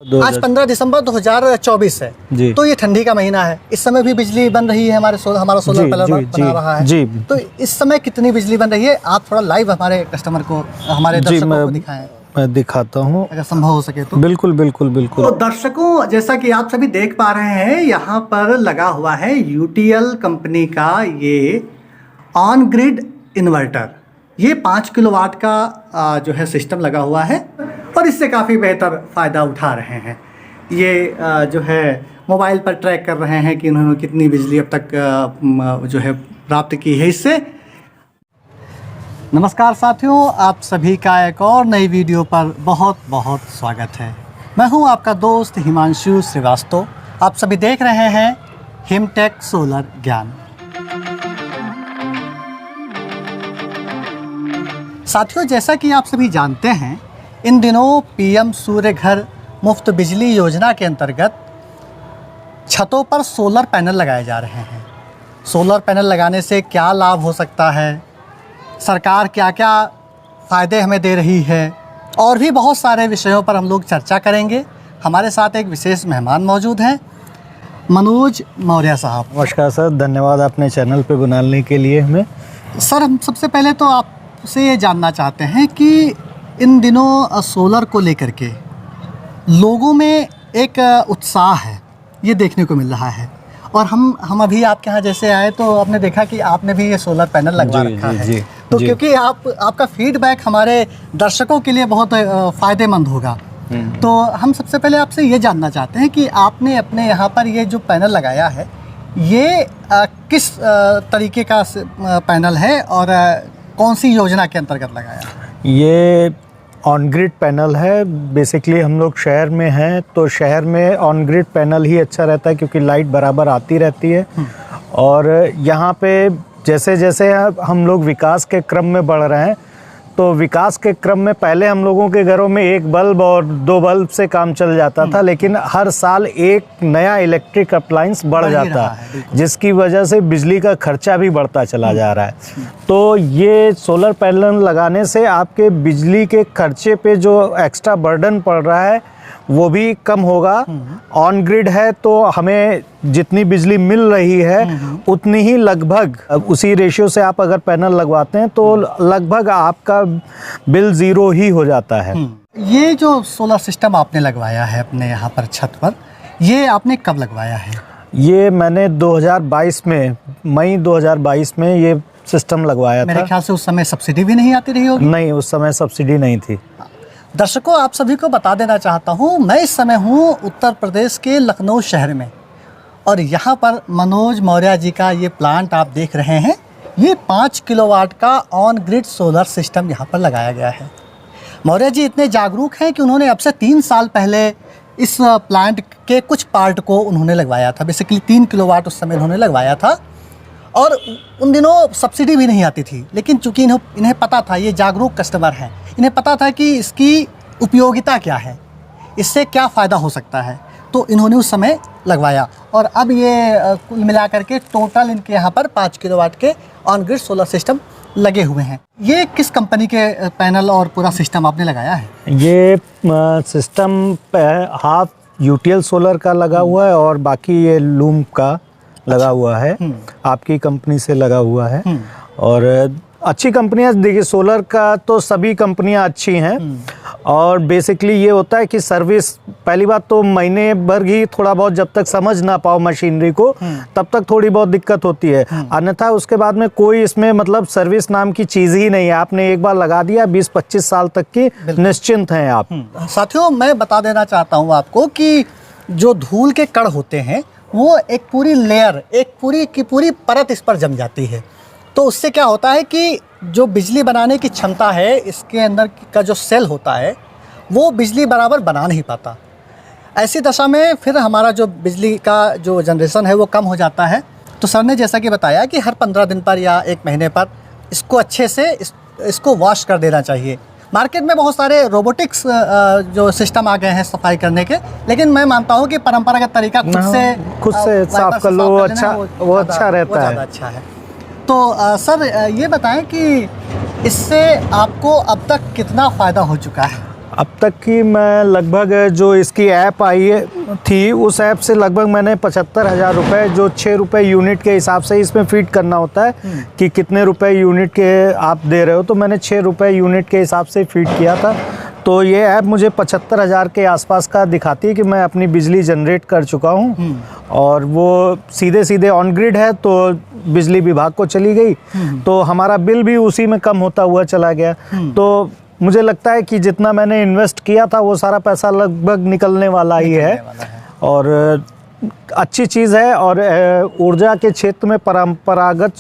आज 15 दिसंबर 2024 है जी। तो ये ठंडी का महीना है। इस समय भी बिजली बन रही है, हमारा सोलर पैनल बना रहा है जी। तो इस समय कितनी बिजली बन रही है आप थोड़ा लाइव हमारे कस्टमर को, हमारे दर्शकों को दिखाएं, मैं दिखाता हूँ अगर संभव हो सके तो। बिल्कुल बिल्कुल बिल्कुल। तो दर्शकों, जैसा कि आप सभी देख पा रहे हैं, यहाँ पर लगा हुआ है यूटीएल कंपनी का ये ऑन ग्रिड इन्वर्टर। ये 5 किलोवाट का जो है सिस्टम लगा हुआ है और इससे काफ़ी बेहतर फ़ायदा उठा रहे हैं। ये जो है मोबाइल पर ट्रैक कर रहे हैं कि उन्होंने कितनी बिजली अब तक जो है प्राप्त की है इससे। नमस्कार साथियों, आप सभी का एक और नई वीडियो पर बहुत बहुत स्वागत है। मैं हूं आपका दोस्त हिमांशु श्रीवास्तव। आप सभी देख रहे हैं हिमटेक सोलर ज्ञान। साथियों, जैसा कि आप सभी जानते हैं, इन दिनों पीएम सूर्य घर मुफ्त बिजली योजना के अंतर्गत छतों पर सोलर पैनल लगाए जा रहे हैं। सोलर पैनल लगाने से क्या लाभ हो सकता है, सरकार क्या क्या फ़ायदे हमें दे रही है, और भी बहुत सारे विषयों पर हम लोग चर्चा करेंगे। हमारे साथ एक विशेष मेहमान मौजूद हैं, मनोज मौर्य साहब। नमस्कार सर, धन्यवाद अपने चैनल पे बुलाने के लिए हमें। सर, हम सबसे पहले तो आपसे ये जानना चाहते हैं कि इन दिनों सोलर को लेकर के लोगों में एक उत्साह है, ये देखने को मिल रहा है। और हम अभी आपके यहाँ जैसे आए तो आपने देखा कि आपने भी ये सोलर पैनल लगवा रखा है। जी, तो क्योंकि आपका फीडबैक हमारे दर्शकों के लिए बहुत फ़ायदेमंद होगा, तो हम सबसे पहले आपसे ये जानना चाहते हैं कि आपने अपने यहाँ पर ये जो पैनल लगाया है, ये किस तरीके का पैनल है और कौन सी योजना के अंतर्गत लगाया है? ये ऑन ग्रिड पैनल है। बेसिकली हम लोग शहर में हैं तो शहर में ऑन ग्रिड पैनल ही अच्छा रहता है क्योंकि लाइट बराबर आती रहती है। और यहाँ पे जैसे जैसे हम लोग विकास के क्रम में बढ़ रहे हैं तो विकास के क्रम में पहले हम लोगों के घरों में एक बल्ब और 2 बल्ब से काम चल जाता था, लेकिन हर साल एक नया इलेक्ट्रिक अप्लायंस बढ़ जाता है, जिसकी वजह से बिजली का खर्चा भी बढ़ता चला जा रहा है। तो ये सोलर पैनल लगाने से आपके बिजली के खर्चे पे जो एक्स्ट्रा बर्डन पड़ रहा है वो भी कम होगा। ऑन ग्रिड है तो हमें जितनी बिजली मिल रही है उतनी ही लगभग उसी रेशियो से आप अगर पैनल लगवाते हैं तो लगभग आपका बिल 0 ही हो जाता है। ये जो सोलर सिस्टम आपने लगवाया है अपने यहाँ पर छत पर, ये आपने कब लगवाया है? ये मैंने 2022 में, मई 2022 में ये सिस्टम लगवाया था। मेरे ख्याल से उस समय सब्सिडी भी नहीं आती रही होगी। नहीं, उस समय सब्सिडी नहीं थी। दर्शकों, आप सभी को बता देना चाहता हूँ, मैं इस समय हूँ उत्तर प्रदेश के लखनऊ शहर में, और यहाँ पर मनोज मौर्य जी का ये प्लांट आप देख रहे हैं। ये 5 किलोवाट का ऑन ग्रिड सोलर सिस्टम यहाँ पर लगाया गया है। मौर्य जी इतने जागरूक हैं कि उन्होंने अब से 3 साल पहले इस प्लांट के कुछ पार्ट को उन्होंने लगवाया था। बेसिकली 3 किलोवाट उस समय उन्होंने लगवाया था और उन दिनों सब्सिडी भी नहीं आती थी, लेकिन चूँकि इन्हें पता था, ये जागरूक कस्टमर हैं, इन्हें पता था कि इसकी उपयोगिता क्या है, इससे क्या फ़ायदा हो सकता है, तो इन्होंने उस समय लगवाया। और अब ये कुल मिलाकर के टोटल इनके यहाँ पर 5 किलोवाट के ऑन ग्रिड सोलर सिस्टम लगे हुए हैं। ये किस कंपनी के पैनल और पूरा सिस्टम आपने लगाया है? ये सिस्टम हाफ यूटीएल सोलर का लगा हुआ है और बाकी ये लूम का लगा हुआ है, आपकी कंपनी से लगा हुआ है। और अच्छी कंपनियां, देखिए सोलर का तो सभी कंपनियां अच्छी हैं। और बेसिकली ये होता है कि सर्विस, पहली बात तो महीने भर ही थोड़ा बहुत जब तक समझ ना पाओ मशीनरी को तब तक थोड़ी बहुत दिक्कत होती है, अन्यथा उसके बाद में कोई इसमें मतलब सर्विस नाम की चीज़ ही नहीं है। आपने एक बार लगा दिया, 20-25 साल तक की निश्चिंत हैं आप। साथियों, मैं बता देना चाहता हूँ आपको कि जो धूल के कण होते हैं वो एक पूरी लेयर, एक पूरी की पूरी परत इस पर जम जाती है। तो उससे क्या होता है कि जो बिजली बनाने की क्षमता है, इसके अंदर का जो सेल होता है वो बिजली बराबर बना नहीं पाता। ऐसी दशा में फिर हमारा जो बिजली का जो जनरेशन है वो कम हो जाता है। तो सर ने जैसा कि बताया कि हर 15 दिन पर या 1 महीने पर इसको अच्छे से इसको वॉश कर देना चाहिए। मार्केट में बहुत सारे रोबोटिक्स जो सिस्टम आ गए हैं सफाई करने के, लेकिन मैं मानता हूँ कि परंपरागत तरीका खुद से साफ कर लो, वो अच्छा रहता है। अच्छा है। तो सर ये बताएं कि इससे आपको अब तक कितना फ़ायदा हो चुका है? अब तक की मैं लगभग जो इसकी ऐप आई है थी, उस ऐप से लगभग मैंने 75,000 रुपये, जो 6 रुपये यूनिट के हिसाब से इसमें फीड करना होता है कि कितने रुपए यूनिट के आप दे रहे हो, तो मैंने 6 रुपये यूनिट के हिसाब से फीड किया था। तो ये ऐप मुझे 75,000 के आसपास का दिखाती है कि मैं अपनी बिजली जनरेट कर चुका हूँ, और वो सीधे सीधे ऑन ग्रिड है तो बिजली विभाग को चली गई, तो हमारा बिल भी उसी में कम होता हुआ चला गया। तो मुझे लगता है कि जितना मैंने इन्वेस्ट किया था वो सारा पैसा लगभग निकलने वाला ही है, और अच्छी चीज़ है। और ऊर्जा के क्षेत्र में परंपरागत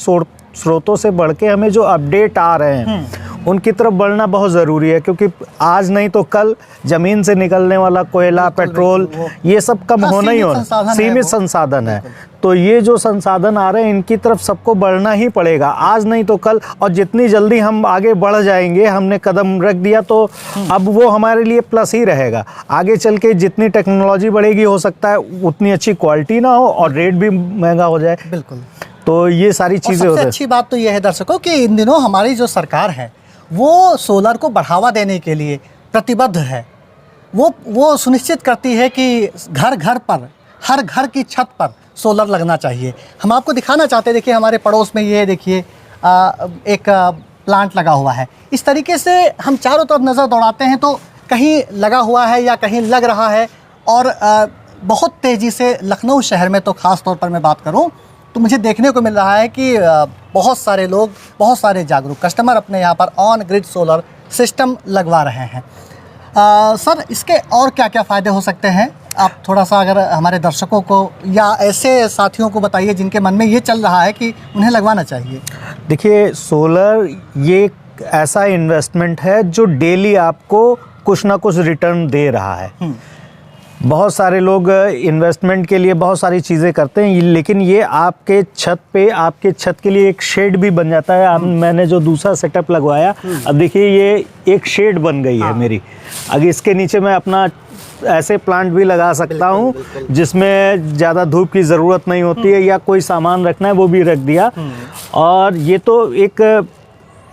स्रोतों से बढ़ के हमें जो अपडेट आ रहे हैं उनकी तरफ बढ़ना बहुत ज़रूरी है, क्योंकि आज नहीं तो कल ज़मीन से निकलने वाला कोयला, पेट्रोल, ये सब कम होना ही होना, सीमित संसाधन है। तो ये जो संसाधन आ रहे हैं इनकी तरफ सबको बढ़ना ही पड़ेगा, आज नहीं तो कल। और जितनी जल्दी हम आगे बढ़ जाएंगे, हमने कदम रख दिया तो अब वो हमारे लिए प्लस ही रहेगा। आगे चल के जितनी टेक्नोलॉजी बढ़ेगी, हो सकता है उतनी अच्छी क्वालिटी ना हो और रेट भी महंगा हो जाए। बिल्कुल। तो ये सारी चीज़ें सबसे अच्छी बात तो ये है दर्शकों कि इन दिनों हमारी जो सरकार है वो सोलर को बढ़ावा देने के लिए प्रतिबद्ध है। वो सुनिश्चित करती है कि घर घर पर, हर घर की छत पर सोलर लगना चाहिए। हम आपको दिखाना चाहते हैं, देखिए हमारे पड़ोस में ये देखिए एक प्लांट लगा हुआ है। इस तरीके से हम चारों तरफ नज़र दौड़ाते हैं तो कहीं लगा हुआ है या कहीं लग रहा है, और बहुत तेज़ी से लखनऊ शहर में तो ख़ास तौर पर मैं बात करूं तो मुझे देखने को मिल रहा है कि बहुत सारे लोग, बहुत सारे जागरूक कस्टमर अपने यहाँ पर ऑन ग्रिड सोलर सिस्टम लगवा रहे हैं। सर, इसके और क्या क्या फ़ायदे हो सकते हैं, आप थोड़ा सा अगर हमारे दर्शकों को या ऐसे साथियों को बताइए जिनके मन में ये चल रहा है कि उन्हें लगवाना चाहिए। देखिए, सोलर ये एक ऐसा इन्वेस्टमेंट है जो डेली आपको कुछ ना कुछ रिटर्न दे रहा है। बहुत सारे लोग इन्वेस्टमेंट के लिए बहुत सारी चीज़ें करते हैं, लेकिन ये आपके छत पे, आपके छत के लिए एक शेड भी बन जाता है। मैंने जो दूसरा सेटअप लगवाया, अब देखिए ये एक शेड बन गई है मेरी। अगर इसके नीचे मैं अपना ऐसे प्लांट भी लगा सकता हूँ जिसमें ज़्यादा धूप की ज़रूरत नहीं होती है, या कोई सामान रखना है वो भी रख दिया। और ये तो एक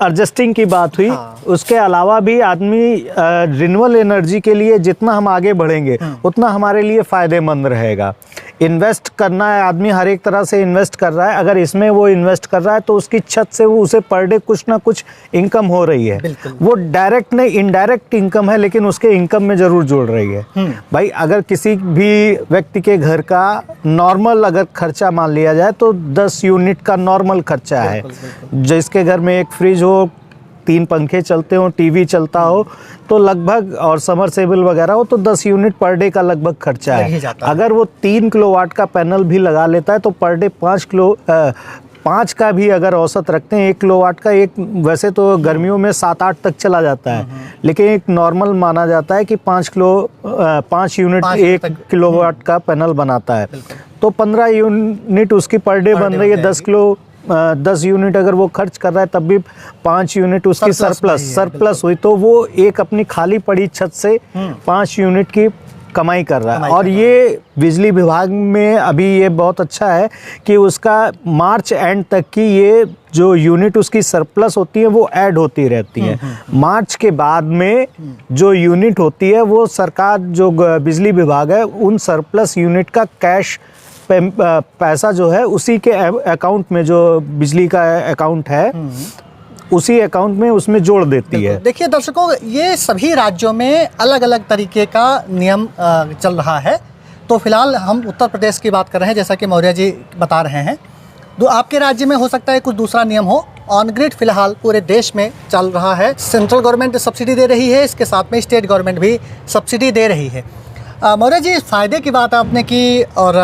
एडजस्टिंग की बात हुई। उसके अलावा भी आदमी रिन्यूएबल एनर्जी के लिए जितना हम आगे बढ़ेंगे उतना हमारे लिए फ़ायदेमंद रहेगा। इन्वेस्ट करना है, आदमी हर एक तरह से इन्वेस्ट कर रहा है। अगर इसमें वो इन्वेस्ट कर रहा है तो उसकी छत से वो उसे पर डे कुछ ना कुछ इनकम हो रही है। वो डायरेक्ट नहीं, इनडायरेक्ट इनकम है, लेकिन उसके इनकम में ज़रूर जुड़ रही है। भाई, अगर किसी भी व्यक्ति के घर का नॉर्मल अगर खर्चा मान लिया जाए तो 10 यूनिट का नॉर्मल खर्चा है। जिसके घर में एक फ्रिज हो, 3 पंखे चलते हो, टीवी चलता हो, तो लगभग, और समरसेबल वगैरह हो, तो 10 यूनिट पर डे का लगभग खर्चा है। अगर वो 3 किलोवाट का पैनल भी लगा लेता है तो पर डे 5 का भी अगर औसत रखते हैं, 1 किलोवाट का, एक वैसे तो गर्मियों में 7-8 तक चला जाता है, लेकिन एक नॉर्मल माना जाता है कि 5 यूनिट 1 किलोवाट का पैनल बनाता है। तो 15 यूनिट उसकी पर डे बन रही है। 10 यूनिट अगर वो खर्च कर रहा है तब भी 5 यूनिट उसकी सरप्लस हुई, तो वो एक अपनी खाली पड़ी छत से 5 यूनिट की कमाई कर रहा है। और ये बिजली विभाग में अभी ये बहुत अच्छा है कि उसका मार्च एंड तक की ये जो यूनिट उसकी सरप्लस होती है वो ऐड होती रहती है। मार्च के बाद में जो यूनिट होती है वो सरकार, जो बिजली विभाग है, उन सरप्लस यूनिट का कैश पैसा जो है उसी के अकाउंट में, जो बिजली का अकाउंट है उसी अकाउंट में उसमें जोड़ देती है। देखिए दर्शकों, ये सभी राज्यों में अलग अलग तरीके का नियम चल रहा है। तो फिलहाल हम उत्तर प्रदेश की बात कर रहे हैं, जैसा कि मौर्य जी बता रहे हैं। तो आपके राज्य में हो सकता है कुछ दूसरा नियम हो। ऑन ग्रिड फिलहाल पूरे देश में चल रहा है। सेंट्रल गवर्नमेंट सब्सिडी दे रही है, इसके साथ में स्टेट गवर्नमेंट भी सब्सिडी दे रही है। मौर्य जी, फ़ायदे की बात आपने की और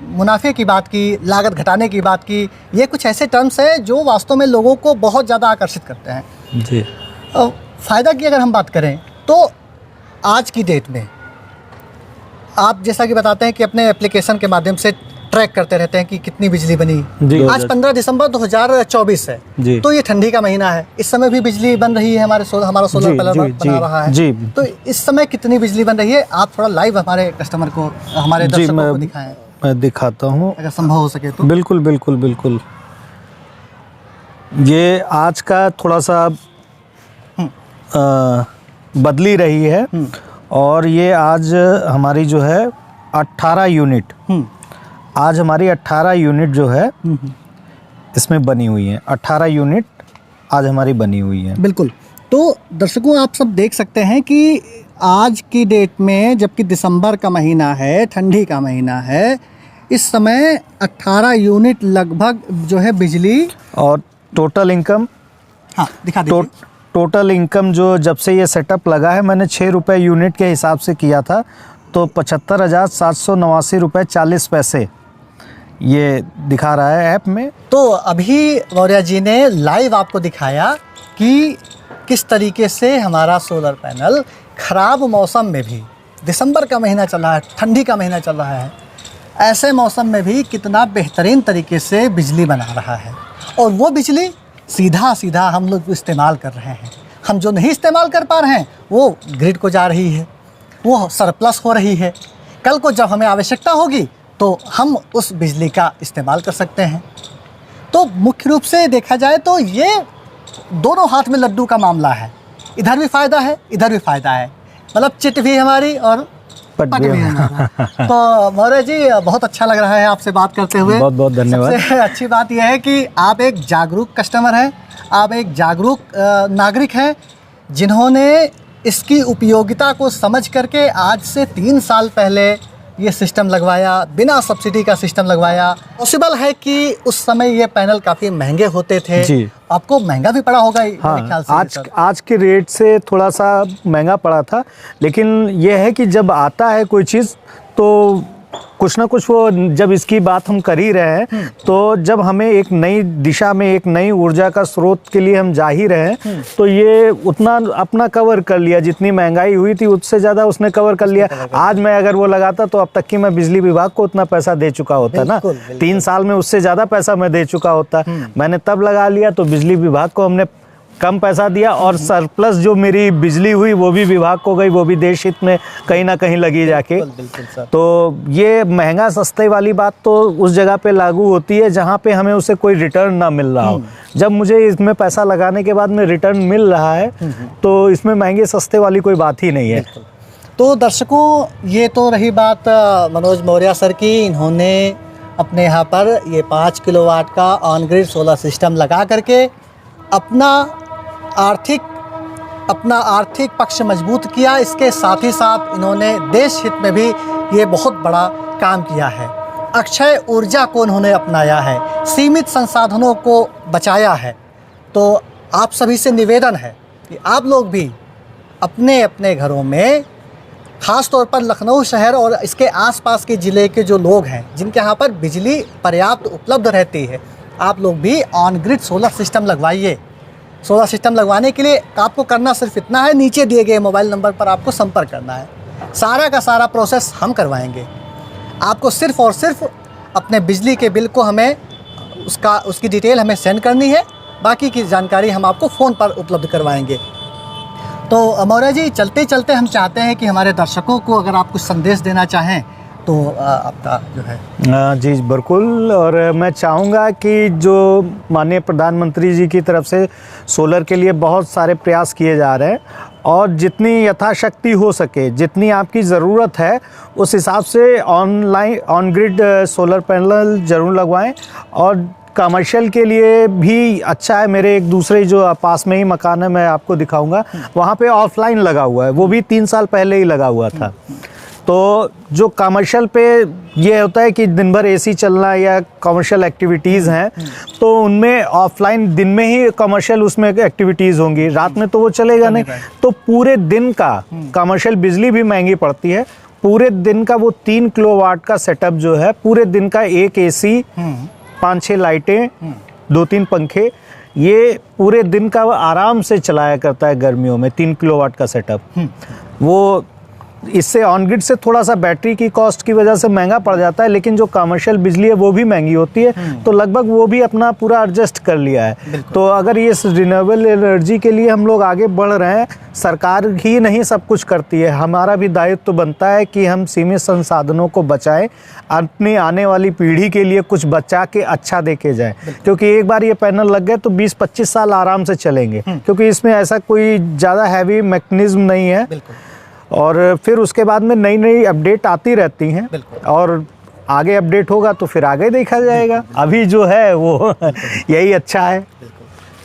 मुनाफे की बात की, लागत घटाने की बात की। ये कुछ ऐसे टर्म्स हैं जो वास्तव में लोगों को बहुत ज़्यादा आकर्षित करते हैं जी। फ़ायदा की अगर हम बात करें तो आज की डेट में आप जैसा कि बताते हैं कि अपने एप्लीकेशन के माध्यम से ट्रैक करते रहते हैं कि कितनी बिजली बनी। आज 15 दिसंबर 2024 है, तो ये ठंडी का महीना है। इस समय भी बिजली बन रही है, हमारा सोलर पैनल बना रहा है जी। तो इस समय कितनी बिजली बन रही है, आप थोड़ा लाइव हमारे कस्टमर को, हमारे दर्शकों को दिखाएं। मैं दिखाता हूँ अगर संभव हो सके तो। बिल्कुल बिल्कुल बिल्कुल। ये आज का थोड़ा सा बदली रही है और ये आज हमारी जो है 18 यूनिट, आज हमारी 18 यूनिट जो है इसमें बनी हुई है। 18 यूनिट आज हमारी बनी हुई है। बिल्कुल। तो दर्शकों आप सब देख सकते हैं कि आज की डेट में, जबकि दिसंबर का महीना है, ठंडी का महीना है, इस समय 18 यूनिट लगभग जो है बिजली और टोटल इनकम, हाँ दिखा दीजिए। टोटल इनकम जो जब से ये सेटअप लगा है, मैंने 6 रुपये यूनिट के हिसाब से किया था, तो 75,789 रुपये 40 पैसे ये दिखा रहा है ऐप में। तो अभी मौर्य जी ने लाइव आपको दिखाया कि किस तरीके से हमारा सोलर पैनल ख़राब मौसम में भी, दिसंबर का महीना चल रहा है, ठंडी का महीना चल रहा है, ऐसे मौसम में भी कितना बेहतरीन तरीके से बिजली बना रहा है। और वो बिजली सीधा सीधा हम लोग इस्तेमाल कर रहे हैं। हम जो नहीं इस्तेमाल कर पा रहे हैं वो ग्रिड को जा रही है, वो सरप्लस हो रही है। कल को जब हमें आवश्यकता होगी तो हम उस बिजली का इस्तेमाल कर सकते हैं। तो मुख्य रूप से देखा जाए तो ये दोनों हाथ में लड्डू का मामला है, इधर भी फ़ायदा है, इधर भी फ़ायदा है, मतलब चिट भी हमारी और पट भी हमारा। तो मौर्य जी बहुत अच्छा लग रहा है आपसे बात करते हुए। बहुत बहुत धन्यवाद। सबसे अच्छी बात यह है कि आप एक जागरूक कस्टमर हैं, आप एक जागरूक नागरिक हैं, जिन्होंने इसकी उपयोगिता को समझ करके आज से 3 साल पहले ये सिस्टम लगवाया, बिना सब्सिडी का सिस्टम लगवाया। पॉसिबल है कि उस समय ये पैनल काफ़ी महंगे होते थे जी। आपको महंगा भी पड़ा होगा मेरे ख्याल से। आज के रेट से थोड़ा सा महंगा पड़ा था, लेकिन ये है कि जब आता है कोई चीज़ तो कुछ ना कुछ, वो जब इसकी बात हम कर ही रहे हैं तो जब हमें एक नई दिशा में, एक नई ऊर्जा का स्रोत के लिए हम जा ही रहे हैं, तो ये उतना अपना कवर कर लिया, जितनी महंगाई हुई थी उससे ज़्यादा उसने कवर कर लिया। आज मैं अगर वो लगाता तो अब तक कि मैं बिजली विभाग को उतना पैसा दे चुका होता ना, 3 साल में उससे ज़्यादा पैसा मैं दे चुका होता। मैंने तब लगा लिया तो बिजली विभाग को हमने कम पैसा दिया, और सरप्लस जो मेरी बिजली हुई वो भी विभाग को गई, वो भी देश हित में कहीं ना कहीं लगी जाके। तो ये महंगा सस्ते वाली बात तो उस जगह पे लागू होती है जहाँ पे हमें उसे कोई रिटर्न ना मिल रहा हो। जब मुझे इसमें पैसा लगाने के बाद में रिटर्न मिल रहा है तो इसमें महंगे सस्ते वाली कोई बात ही नहीं है। तो दर्शकों, ये तो रही बात मनोज मौर्य सर की। इन्होंने अपने यहाँ पर ये 5 किलोवाट का ऑन ग्रिड सोलर सिस्टम लगा करके अपना आर्थिक पक्ष मजबूत किया। इसके साथ ही साथ इन्होंने देश हित में भी ये बहुत बड़ा काम किया है। अक्षय ऊर्जा को इन्होंने अपनाया है, सीमित संसाधनों को बचाया है। तो आप सभी से निवेदन है कि आप लोग भी अपने अपने घरों में, ख़ास तौर पर लखनऊ शहर और इसके आसपास के ज़िले के जो लोग हैं जिनके यहाँ पर बिजली पर्याप्त उपलब्ध रहती है, आप लोग भी ऑन ग्रिड सोलर सिस्टम लगवाइए। सोलर सिस्टम लगवाने के लिए आपको करना सिर्फ इतना है, नीचे दिए गए मोबाइल नंबर पर आपको संपर्क करना है। सारा का सारा प्रोसेस हम करवाएंगे। आपको सिर्फ़ और सिर्फ अपने बिजली के बिल को हमें उसकी डिटेल हमें सेंड करनी है, बाकी की जानकारी हम आपको फ़ोन पर उपलब्ध करवाएंगे। तो मौर्य जी, चलते चलते हम चाहते हैं कि हमारे दर्शकों को अगर आप कुछ संदेश देना चाहें तो आपका जो है। जी बिल्कुल, और मैं चाहूँगा कि जो माननीय प्रधानमंत्री जी की तरफ से सोलर के लिए बहुत सारे प्रयास किए जा रहे हैं, और जितनी यथाशक्ति हो सके, जितनी आपकी ज़रूरत है उस हिसाब से ऑन ग्रिड सोलर पैनल ज़रूर लगवाएं। और कमर्शियल के लिए भी अच्छा है। मेरे एक दूसरे जो पास में ही मकान है, मैं आपको दिखाऊंगा, वहाँ पे ऑफलाइन लगा हुआ है, वो भी 3 साल पहले ही लगा हुआ था। तो जो कमर्शियल पे ये होता है कि दिन भर एसी चलना या कमर्शियल एक्टिविटीज़ हैं, तो उनमें ऑफलाइन दिन में ही कमर्शियल उसमें एक्टिविटीज़ होंगी, रात में तो वो चलेगा नहीं। तो पूरे दिन का कमर्शियल बिजली भी महंगी पड़ती है। पूरे दिन का वो 3 किलोवाट का सेटअप जो है, पूरे दिन का एक एसी, 5-6 लाइटें, 2-3 पंखे, ये पूरे दिन का आराम से चलाया करता है गर्मियों में। 3 किलोवाट का सेटअप वो इससे ऑन ग्रिड से थोड़ा सा बैटरी की कॉस्ट की वजह से महंगा पड़ जाता है, लेकिन जो कमर्शियल बिजली है वो भी महंगी होती है, तो लगभग वो भी अपना पूरा एडजस्ट कर लिया है। तो अगर ये रिन्यूएबल एनर्जी के लिए हम लोग आगे बढ़ रहे हैं, सरकार ही नहीं सब कुछ करती है, हमारा भी दायित्व तो बनता है कि हम सीमित संसाधनों को बचाएं, अपनी आने वाली पीढ़ी के लिए कुछ बचा के अच्छा दे के जाए, क्योंकि एक बार ये पैनल लग गए तो 20-25 साल आराम से चलेंगे, क्योंकि इसमें ऐसा कोई ज़्यादा हैवी मैकेनिज्म नहीं है। और फिर उसके बाद में नई नई अपडेट आती रहती हैं, और आगे अपडेट होगा तो फिर आगे देखा जाएगा। अभी जो है वो यही अच्छा है।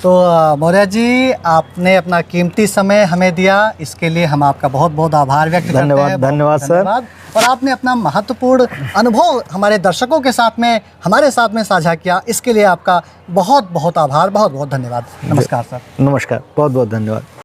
तो मौर्य जी, आपने अपना कीमती समय हमें दिया, इसके लिए हम आपका बहुत बहुत आभार व्यक्त करते हैं। धन्यवाद सर। और आपने अपना महत्वपूर्ण अनुभव हमारे दर्शकों के साथ में, हमारे साथ में साझा किया, इसके लिए आपका बहुत बहुत आभार, बहुत बहुत धन्यवाद। नमस्कार सर। नमस्कार, बहुत बहुत धन्यवाद।